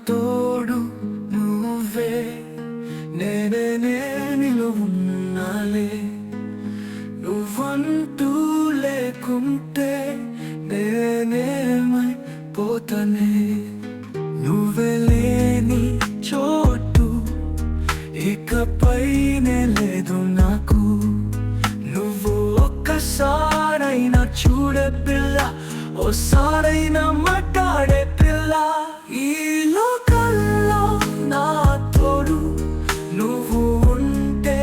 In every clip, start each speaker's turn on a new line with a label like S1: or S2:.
S1: తోడు నువ్వే, నేనే నిలువున్నాలే. నువ్వంటూ లేకుంటే నేనేమైపోతానే. నువ్వే లేని చోటు ఇకపైనే లేదు నాకు. నువ్వు ఒక్కసారైనా చూడే పిల్ల, ఓసారైనా మాట్లాడే పిల్ల. ఈ లోకంలో నా తోడు నువ్వు ఉంటే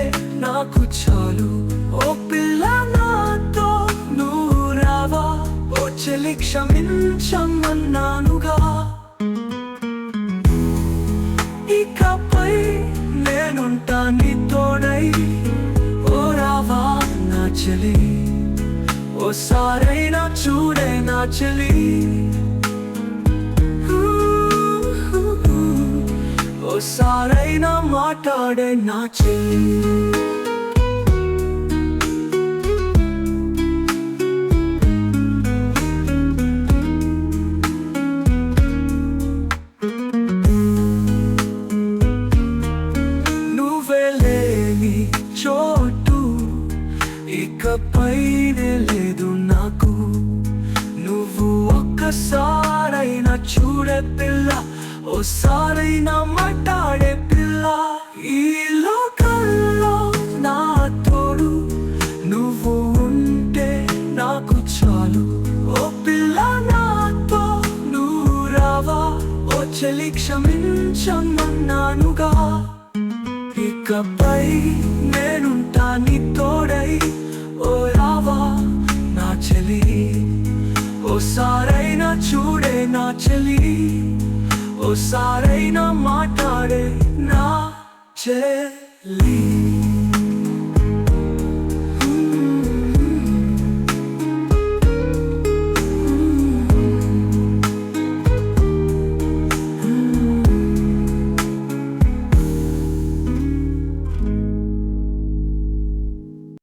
S1: నాకు చాలు. ఓ పిల్ల నాతో నువ్వు రావా, ఓ చెలి క్షమించమన్నానుగా. ఇకపై నేనుంటా నీ తోడై, ఓ రావా నా చెలి, ఓసారైనా చూడే నా చెలి. ఓసారైనా మాట్లాడే నా చెలి. నువ్వే లేని చోటు ఇకపైనే లేదు నాకు. నువ్వు ఒక్కసారైనా చూడే పిల్ల, ఓసారైనా మాట్లాడే పిల్ల. ఈ లోకంలో నా తోడు నువ్వు ఉంటే నాకు చాలు. ఓ పిల్ల నాతో నువ్వు రావా, ఓ చెలి క్షమించమన్నానుగా. ఇకపై నేనుంటా నీ తోడై, ఓ రావా నా చెలి, ఓసారైనా చూడే నా చెలి, ఓసారైనా మాట్లాడే నా చెలి.